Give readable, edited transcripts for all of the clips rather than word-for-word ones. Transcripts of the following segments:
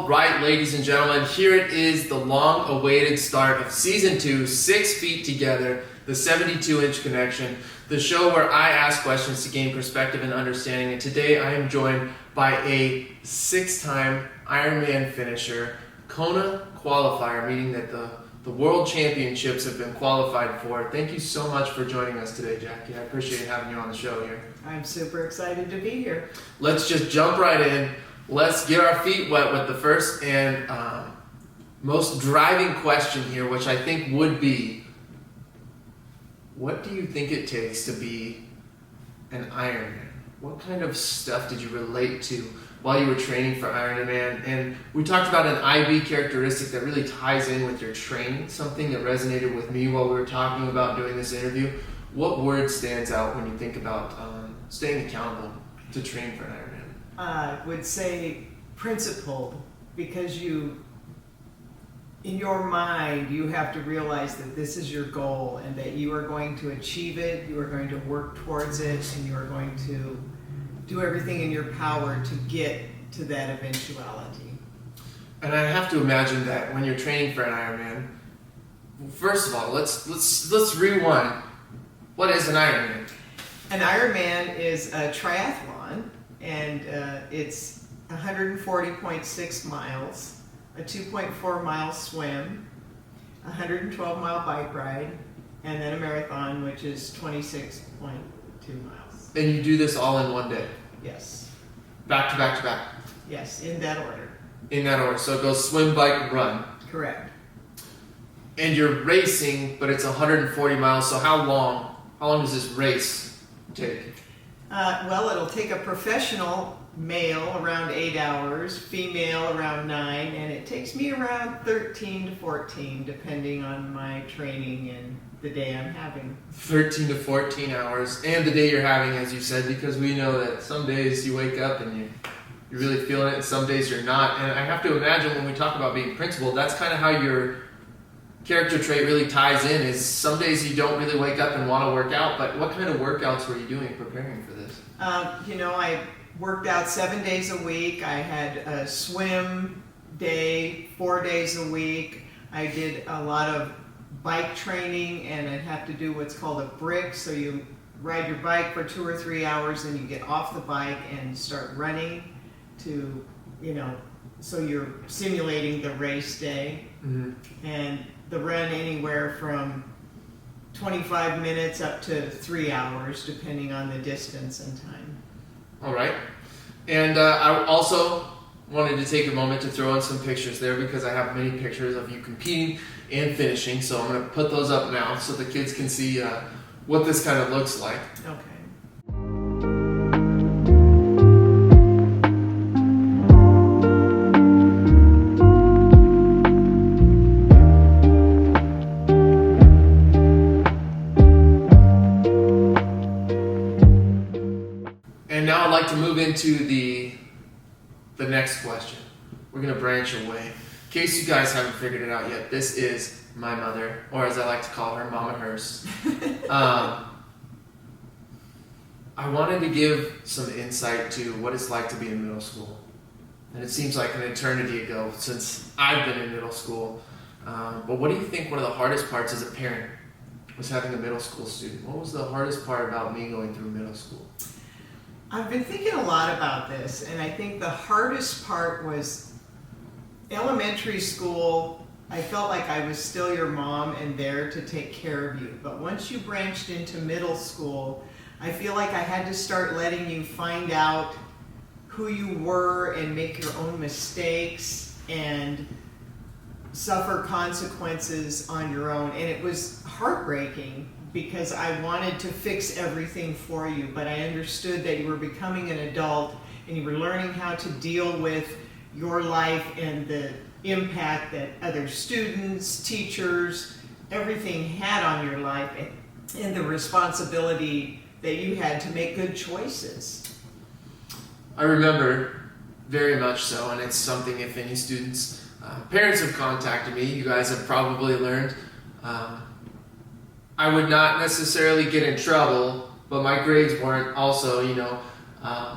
All right, ladies and gentlemen, here it is, the long-awaited start of Season 2, 6 Feet Together, the 72-inch connection, the show where I ask questions to gain perspective and understanding. And today I am joined by a 6-time Ironman finisher, Kona qualifier, meaning that the World Championships have been qualified for. Thank you so much for joining us today, Jackie. I appreciate having you on the show here. I'm super excited to be here. Let's just jump right in. Let's get our feet wet with the first and most driving question here, which I think would be, what do you think it takes to be an Ironman? What kind of stuff did you relate to while you were training for Ironman? And we talked about an IB characteristic that really ties in with your training, something that resonated with me while we were talking about doing this interview. What word stands out when you think about staying accountable to train for an Ironman? I would say principled, because in your mind, you have to realize that this is your goal and that you are going to achieve it, you are going to work towards it, and you are going to do everything in your power to get to that eventuality. And I have to imagine that when you're training for an Ironman, first of all, let's rewind. What is an Ironman? An Ironman is a triathlon, and it's 140.6 miles, a 2.4 mile swim, a 112 mile bike ride, and then a marathon, which is 26.2 miles. And you do this all in one day? Yes. Back to back to back? Yes, in that order. In that order. So it goes swim, bike, run. Correct. And you're racing, but it's 140 miles. So how long does this race take? Well, it'll take a professional male around 8 hours, female around 9, and it takes me around 13 to 14, depending on my training and the day I'm having. 13 to 14 hours, and the day you're having, as you said, because we know that some days you wake up and you're really feeling it, and some days you're not. And I have to imagine when we talk about being principled, that's kind of how your character trait really ties in, is some days you don't really wake up and want to work out, but what kind of workouts were you doing preparing for this? I worked out 7 days a week. I had a swim day 4 days a week. I did a lot of bike training, and I'd have to do what's called a brick. So you ride your bike for 2 or 3 hours, and you get off the bike and start running to, so you're simulating the race day. Mm-hmm. And the run anywhere from 25 minutes up to 3 hours, depending on the distance and time. All right. And I also wanted to take a moment to throw in some pictures there, because I have many pictures of you competing and finishing. So I'm going to put those up now so the kids can see what this kind of looks like. Okay. And now I'd like to move into the next question. We're going to branch away. In case you guys haven't figured it out yet, this is my mother, or as I like to call her, Mama Hurst. I wanted to give some insight to what it's like to be in middle school. And it seems like an eternity ago since I've been in middle school. But what do you think one of the hardest parts as a parent was having a middle school student? What was the hardest part about me going through middle school? I've been thinking a lot about this, and I think the hardest part was elementary school. I felt like I was still your mom and there to take care of you. But once you branched into middle school, I feel like I had to start letting you find out who you were and make your own mistakes and suffer consequences on your own. And it was heartbreaking, because I wanted to fix everything for you, but I understood that you were becoming an adult and you were learning how to deal with your life and the impact that other students, teachers, everything had on your life, and the responsibility that you had to make good choices. I remember very much so, and it's something, if any students, parents have contacted me, you guys have probably learned, I would not necessarily get in trouble, but my grades weren't also,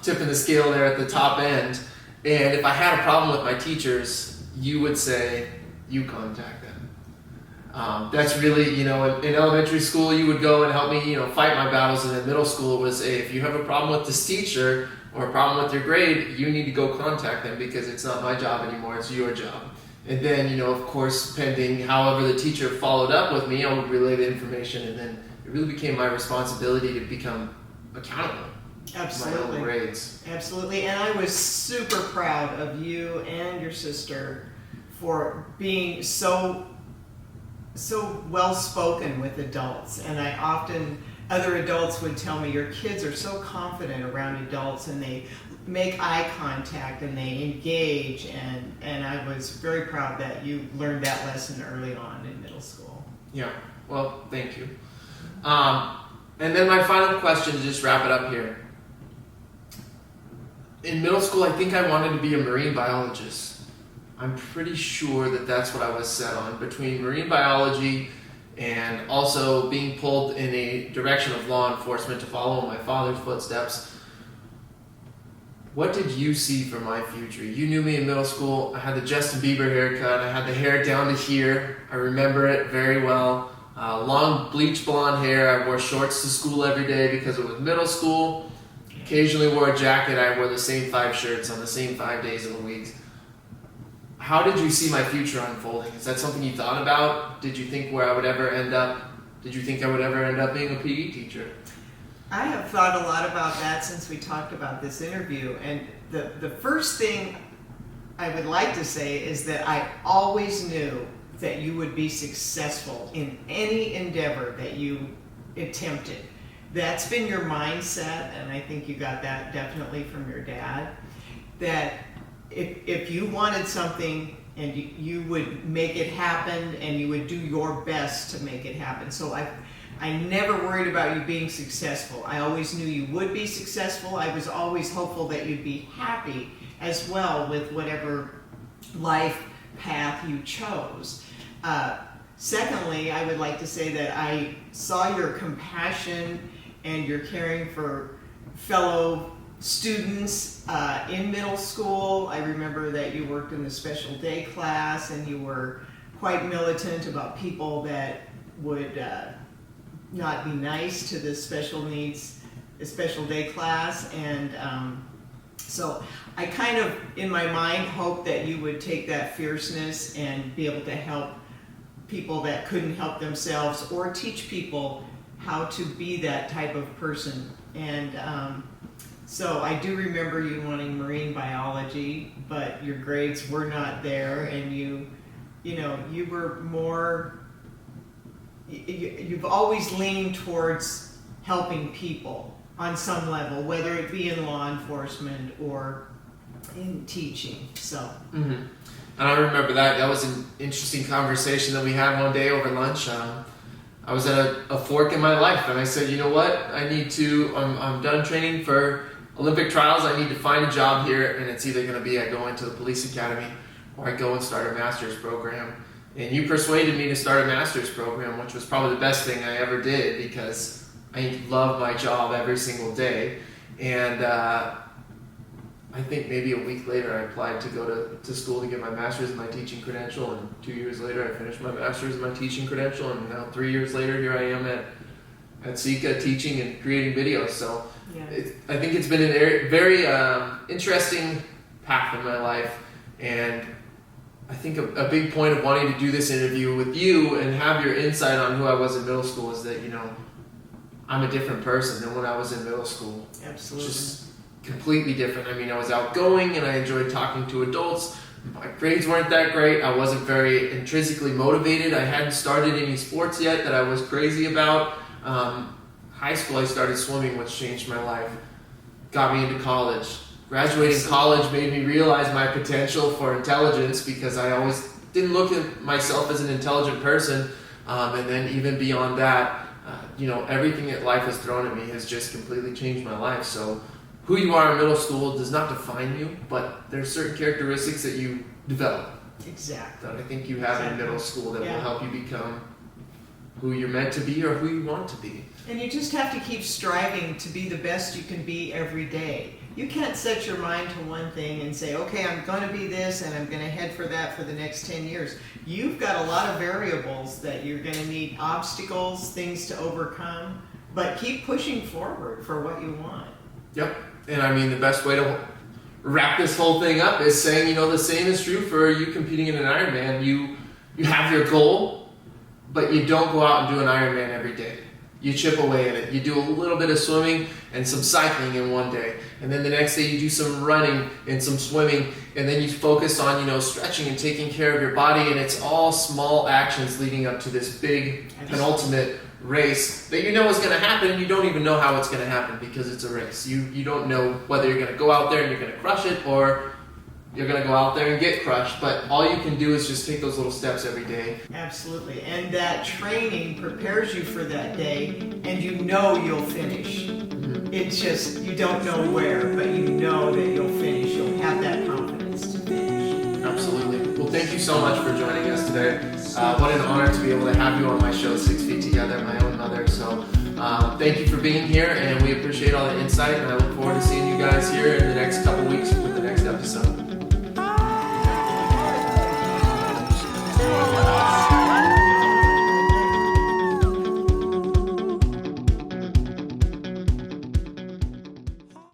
tipping the scale there at the top end. And if I had a problem with my teachers, you would say, you contact them. That's really, in elementary school, you would go and help me, fight my battles. And in middle school, it was, hey, if you have a problem with this teacher or a problem with your grade, you need to go contact them because it's not my job anymore, it's your job. And then, of course, pending however the teacher followed up with me, I would relay the information, and then it really became my responsibility to become accountable. Absolutely. My own grades. Absolutely. And I was super proud of you and your sister for being so well spoken with adults. And other adults would tell me, your kids are so confident around adults and they make eye contact and they engage, and I was very proud that you learned that lesson early on in middle school. Yeah, well, thank you. And then my final question to just wrap it up here. In middle school, I think I wanted to be a marine biologist. I'm pretty sure that that's what I was set on, between marine biology and also being pulled in a direction of law enforcement to follow in my father's footsteps. What did you see for my future? You knew me in middle school. I had the Justin Bieber haircut. I had the hair down to here. I remember it very well. Long bleach blonde hair. I wore shorts to school every day because it was middle school. Occasionally wore a jacket. I wore the same 5 shirts on the same 5 days of the week. How did you see my future unfolding? Is that something you thought about? Did you think where I would ever end up? Did you think I would ever end up being a PE teacher? I have thought a lot about that since we talked about this interview, and the first thing I would like to say is that I always knew that you would be successful in any endeavor that you attempted. That's been your mindset, and I think you got that definitely from your dad, that if you wanted something and you would make it happen and you would do your best to make it happen. So I never worried about you being successful. I always knew you would be successful. I was always hopeful that you'd be happy as well with whatever life path you chose. Secondly, I would like to say that I saw your compassion and your caring for fellow students in middle school. I remember that you worked in the special day class and you were quite militant about people that would not be nice to the special day class, and so I kind of, in my mind, hoped that you would take that fierceness and be able to help people that couldn't help themselves, or teach people how to be that type of person. And so I do remember you wanting marine biology, but your grades were not there, and you were more. You've always leaned towards helping people on some level, whether it be in law enforcement or in teaching. So. Mm-hmm. And I remember that was an interesting conversation that we had one day over lunch. I was at a fork in my life, and I said, you know what? I'm done training for Olympic trials. I need to find a job here, and it's either going to be I go into the police academy or I go and start a master's program. And you persuaded me to start a master's program, which was probably the best thing I ever did because I love my job every single day. And I think maybe a week later I applied to go to school to get my master's in my teaching credential, and 2 years later I finished my master's in my teaching credential, and now 3 years later here I am at Sika teaching and creating videos. So yeah. I think it's been a very interesting path in my life, and I think a big point of wanting to do this interview with you and have your insight on who I was in middle school is that, I'm a different person than when I was in middle school. Absolutely. Just completely different. I mean, I was outgoing and I enjoyed talking to adults. My grades weren't that great. I wasn't very intrinsically motivated. I hadn't started any sports yet that I was crazy about. High school, I started swimming, which changed my life. Got me into college. Graduating college made me realize my potential for intelligence because I always didn't look at myself as an intelligent person. And then even beyond that, everything that life has thrown at me has just completely changed my life. So who you are in middle school does not define you, but there's certain characteristics that you develop. Exactly. That I think you have in middle school that will help you become who you're meant to be or who you want to be. And you just have to keep striving to be the best you can be every day. You can't set your mind to one thing and say, okay, I'm going to be this and I'm going to head for that for the next 10 years. You've got a lot of variables that you're going to need, obstacles, things to overcome, but keep pushing forward for what you want. Yep. And I mean, the best way to wrap this whole thing up is saying, you know, the same is true for you competing in an Ironman. You have your goal, but you don't go out and do an Ironman every day. You chip away at it. You do a little bit of swimming and some cycling in one day. And then the next day you do some running and some swimming. And then you focus on, you know, stretching and taking care of your body. And it's all small actions leading up to this big penultimate race that you know is going to happen. You don't even know how it's going to happen because it's a race. You don't know whether you're going to go out there and you're going to crush it or you're going to go out there and get crushed. But all you can do is just take those little steps every day. Absolutely. And that training prepares you for that day, and you know you'll finish. It's just, you don't know where, but you know that you'll finish. You'll have that confidence to finish. Absolutely. Well, thank you so much for joining us today. What an honor to be able to have you on my show, 6 Feet Together, my own mother. So thank you for being here, and we appreciate all the insight, and I look forward to seeing you guys here in the next couple